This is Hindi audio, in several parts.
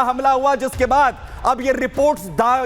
बड़ा हमला हुआ, जिसके बाद अब ये रिपोर्ट्स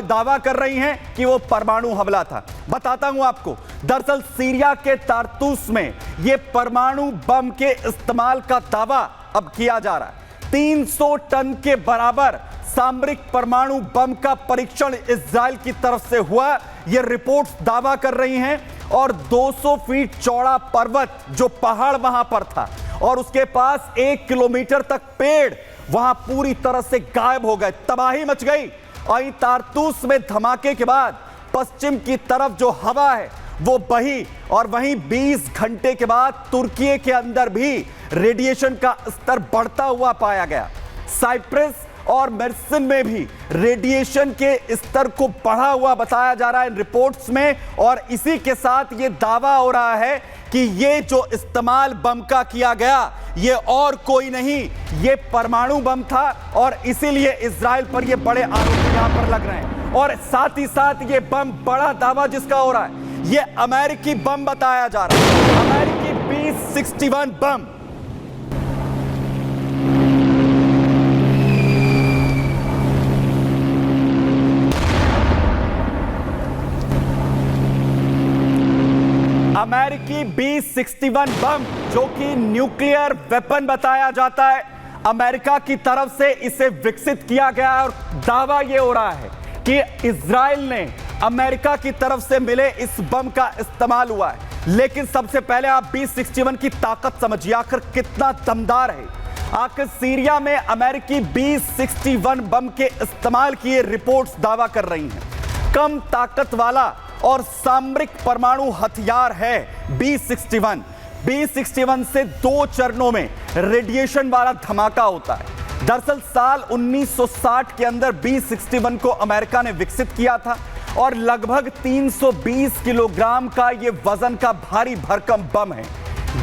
दावा कर रही हैं कि वो परमाणु हमला था। बताता हूं आपको, दरअसल सीरिया के तारतूस में ये परमाणु बम के इस्तेमाल का दावा अब किया जा रहा है। 300 टन के बराबर सामरिक परमाणु बम का परीक्षण इजराइल की तरफ से हुआ, ये रिपोर्ट्स दावा कर रही हैं। और 200 फीट चौड़ा पर्वत जो पहाड़ वहां पर था और उसके पास 1 किलोमीटर तक पेड़ वहां पूरी तरह से गायब हो गए, तबाही मच गई। और तारतूस में धमाके के बाद पश्चिम की तरफ जो हवा है वो बही और वहीं 20 घंटे के बाद तुर्की के अंदर भी रेडिएशन का स्तर बढ़ता हुआ पाया गया। साइप्रस और मेर्सिन में भी रेडिएशन के स्तर को बढ़ा हुआ बताया जा रहा है इन रिपोर्ट्स में। और इसी के साथ ये दावा हो रहा है कि ये जो इस्तेमाल बम का किया गया ये और कोई नहीं, ये परमाणु बम था और इसीलिए इजराइल पर ये बड़े आरोप यहां पर लग रहे हैं। और साथ ही साथ ये बम, बड़ा दावा जिसका हो रहा है, ये अमेरिकी बम बताया जा रहा है, अमेरिकी B-61 बम। अमेरिकी B-61 बम जो कि न्यूक्लियर वेपन बताया जाता है, अमेरिका की तरफ से इसे विकसित किया गया है। और दावा यह हो रहा है कि इजराइल ने अमेरिका की तरफ से मिले इस बम का इस्तेमाल हुआ है। लेकिन सबसे पहले आप B-61 की ताकत समझिए, आखिर कितना दमदार है। आखिर सीरिया में अमेरिकी B-61 बम के इस्तेमाल की रिपोर्ट्स दावा कर रही हैं। कम ताकत वाला और सामरिक परमाणु हथियार है B-61। B-61 से 2 चरणों में रेडिएशन वाला धमाका होता है। दरअसल साल 1960 के अंदर B-61 को अमेरिका ने विकसित किया था और लगभग 320 किलोग्राम का यह वजन का भारी भरकम बम है।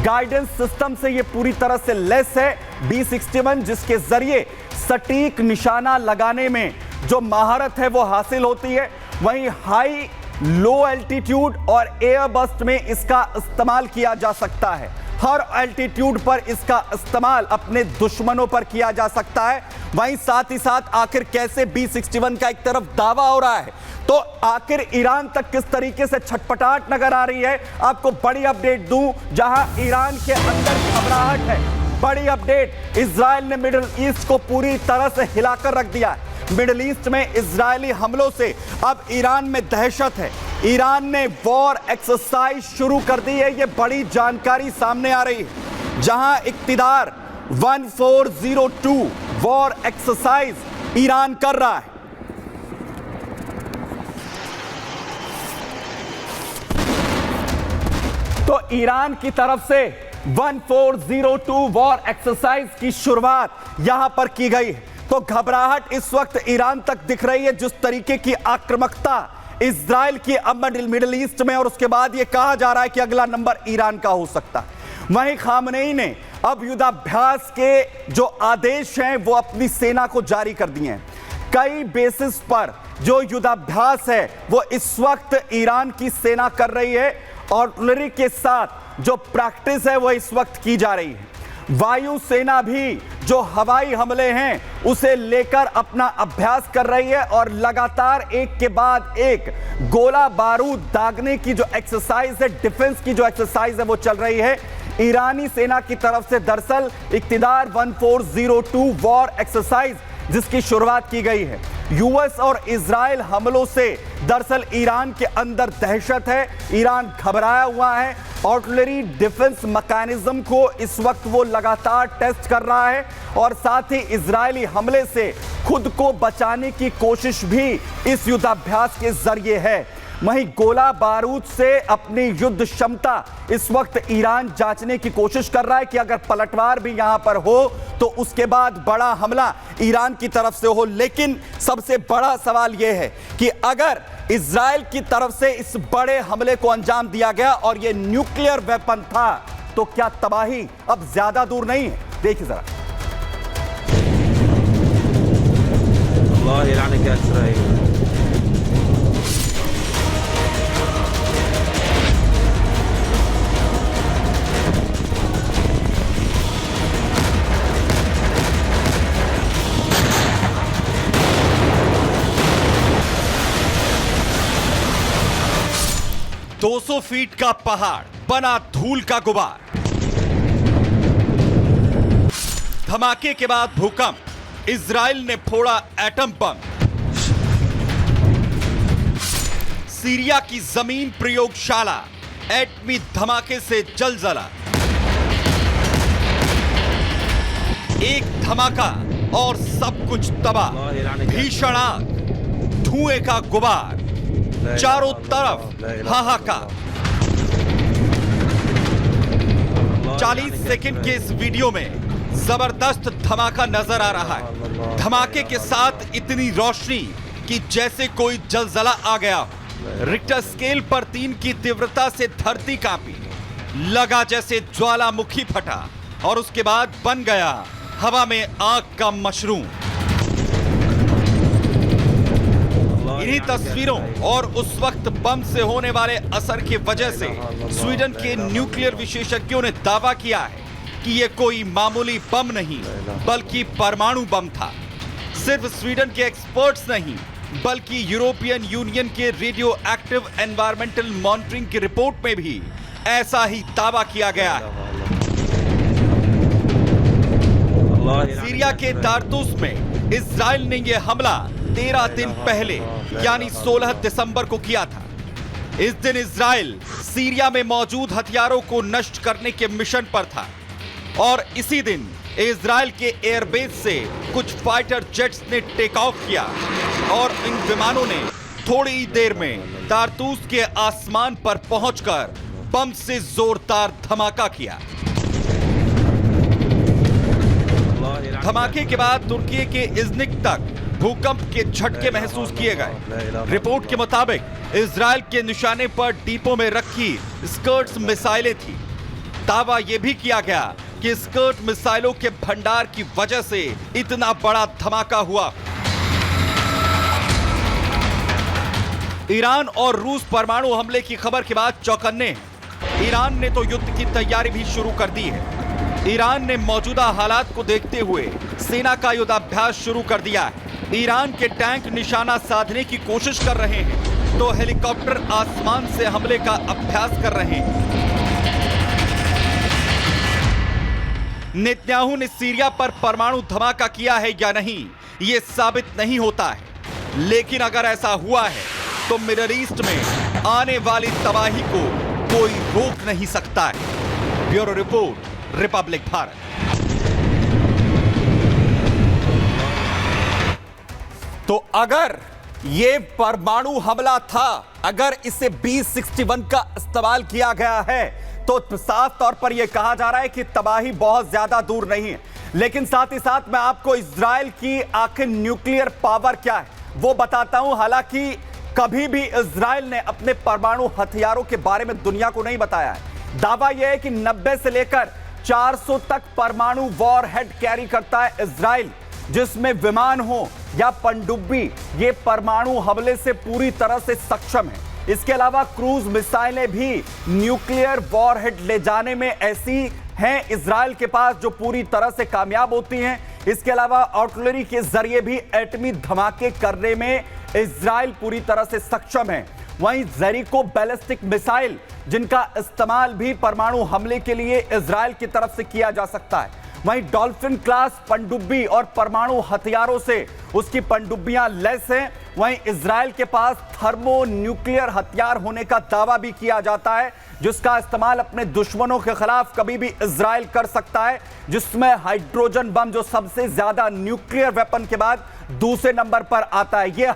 गाइडेंस सिस्टम से यह पूरी तरह से लैस है B-61, जिसके जरिए सटीक निशाना लगाने में जो महारत है वो हासिल होती है। वहीं हाई, लो एल्टीट्यूड और एयर बस्ट में इसका इस्तेमाल किया जा सकता है। हर एल्टीट्यूड पर इसका इस्तेमाल अपने दुश्मनों पर किया जा सकता है। वहीं साथ ही साथ आखिर कैसे B-61 का एक तरफ दावा हो रहा है, तो आखिर ईरान तक किस तरीके से छटपटाहट नजर आ रही है। आपको बड़ी अपडेट दूं, जहां ईरान के अंदर घबराहट है। बड़ी अपडेट, इजराइल ने मिडिल ईस्ट को पूरी तरह से हिलाकर रख दिया है। मिडिल ईस्ट में इजरायली हमलों से अब ईरान में दहशत है। ईरान ने वॉर एक्सरसाइज शुरू कर दी है, यह बड़ी जानकारी सामने आ रही है। जहां इक्तिदार 1402 वॉर एक्सरसाइज ईरान कर रहा है। तो ईरान की तरफ से 1402 वॉर एक्सरसाइज की शुरुआत यहां पर की गई है। तो घबराहट इस वक्त ईरान तक दिख रही है, जिस तरीके की आक्रामकता इजराइल की अब मिडिल ईस्ट में। और उसके बाद यह कहा जा रहा है कि अगला नंबर ईरान का हो सकता है। वहीं खामनेई ने अब युद्धाभ्यास के जो आदेश हैं वो अपनी सेना को जारी कर दिए हैं। कई बेसिस पर जो युद्धाभ्यास है वो इस वक्त ईरान की सेना कर रही है। आर्टिलरी के साथ जो प्रैक्टिस है वो इस वक्त की जा रही है। वायु सेना भी जो हवाई हमले हैं उसे लेकर अपना अभ्यास कर रही है और लगातार एक के बाद एक गोला बारूद दागने की जो एक्सरसाइज है, डिफेंस की जो एक्सरसाइज है वो चल रही है ईरानी सेना की तरफ से। दरअसल इक्तिदार 1402 वॉर एक्सरसाइज जिसकी शुरुआत की गई है। यूएस और इजराइल हमलों से दरअसल ईरान के अंदर दहशत है, ईरान घबराया हुआ है। आर्टिलरी डिफेंस मैकेनिज्म को इस वक्त वो लगातार टेस्ट कर रहा है और साथ ही इजरायली हमले से खुद को बचाने की कोशिश भी इस युद्धाभ्यास के जरिए है। वहीं गोला बारूद से अपनी युद्ध क्षमता इस वक्त ईरान जांचने की कोशिश कर रहा है कि अगर पलटवार भी यहां पर हो तो उसके बाद बड़ा हमला ईरान की तरफ से हो। लेकिन सबसे बड़ा सवाल यह है कि अगर इजराइल की तरफ से इस बड़े हमले को अंजाम दिया गया और यह न्यूक्लियर वेपन था तो क्या तबाही अब ज्यादा दूर नहीं है? देखिए जरा। 200 फीट का पहाड़ बना धूल का गुबार। धमाके के बाद भूकंप, इजराइल ने फोड़ा एटम बम। सीरिया की जमीन प्रयोगशाला एटमी धमाके से जलजला। एक धमाका और सब कुछ तबाह। भीषण आग, धुएं का गुबार, चारों तरफ हाहाकार। 40 सेकंड के इस वीडियो में जबरदस्त धमाका नजर आ रहा है। धमाके के साथ इतनी रोशनी कि जैसे कोई जलजला आ गया। रिक्टर स्केल पर 3 की तीव्रता से धरती कांपी। लगा जैसे ज्वालामुखी फटा और उसके बाद बन गया हवा में आग का मशरूम। इन्हीं तस्वीरों और उस वक्त बम से होने वाले असर की वजह से स्वीडन के न्यूक्लियर विशेषज्ञों ने दावा किया है कि यह कोई मामूली बम नहीं बल्कि परमाणु बम था। सिर्फ स्वीडन के एक्सपर्ट्स नहीं बल्कि यूरोपियन यूनियन के रेडियो एक्टिव एनवायरमेंटल मॉनिटरिंग की रिपोर्ट में भी ऐसा ही दावा किया गया है। सीरिया के तारतूस में इजराइल ने यह हमला 13 दिन पहले यानी 16 दिसंबर को किया था। इस दिन इजराइल सीरिया में मौजूद हथियारों को नष्ट करने के मिशन पर था और इसी दिन इजराइल के एयरबेस से कुछ फाइटर जेट्स ने टेक ऑफ किया और इन विमानों ने थोड़ी ही देर में तारतूस के आसमान पर पहुंचकर बम से जोरदार धमाका किया। धमाके के बाद तुर्की के इज़्निक तक भूकंप के झटके महसूस किए गए। रिपोर्ट के मुताबिक इजराइल के निशाने पर डिपो में रखी स्कर्ट्स मिसाइलें थी। दावा यह भी किया गया कि स्कर्ट मिसाइलों के भंडार की वजह से इतना बड़ा धमाका हुआ। ईरान और रूस परमाणु हमले की खबर के बाद चौकन्ने हैं। ईरान ने तो युद्ध की तैयारी भी शुरू कर दी है। ईरान ने मौजूदा हालात को देखते हुए सेना का युद्धाभ्यास शुरू कर दिया है। ईरान के टैंक निशाना साधने की कोशिश कर रहे हैं तो हेलीकॉप्टर आसमान से हमले का अभ्यास कर रहे हैं। नेतन्याहू ने सीरिया पर परमाणु धमाका किया है या नहीं यह साबित नहीं होता है, लेकिन अगर ऐसा हुआ है तो मिडल ईस्ट में आने वाली तबाही को कोई रोक नहीं सकता है। Bureau report, Republic Bharat. तो अगर ये परमाणु हमला था, अगर इसे B61 का इस्तेमाल किया गया है तो साफ तौर पर यह कहा जा रहा है कि तबाही बहुत ज्यादा दूर नहीं है। लेकिन साथ ही साथ मैं आपको इजराइल की आखिर न्यूक्लियर पावर क्या है वो बताता हूं। हालांकि कभी भी इजराइल ने अपने परमाणु हथियारों के बारे में दुनिया को नहीं बताया है। दावा यह है कि 90 से लेकर 400 तक परमाणु वॉरहेड कैरी करता है इजराइल, जिसमें विमान हो या पनडुब्बी, ये परमाणु हमले से पूरी तरह से सक्षम है। इसके अलावा क्रूज मिसाइलें भी न्यूक्लियर वॉरहेड ले जाने में ऐसी हैं इजराइल के पास जो पूरी तरह से कामयाब होती हैं। इसके अलावा आर्टिलरी के जरिए भी एटमी धमाके करने में इजराइल पूरी तरह से सक्षम है। वहीं जेरिको बैलिस्टिक मिसाइल जिनका इस्तेमाल भी परमाणु हमले के लिए इजराइल की तरफ से किया जा सकता है। वहीं डॉल्फिन क्लास पनडुब्बी और परमाणु हथियारों से उसकी पनडुब्बियां लैस हैं। वहीं इजराइल के पास थर्मो न्यूक्लियर हथियार होने का दावा भी किया जाता है, जिसका इस्तेमाल अपने दुश्मनों के खिलाफ कभी भी इजराइल कर सकता है, जिसमें हाइड्रोजन बम जो सबसे ज्यादा न्यूक्लियर वेपन के बाद दूसरे नंबर पर आता है। यह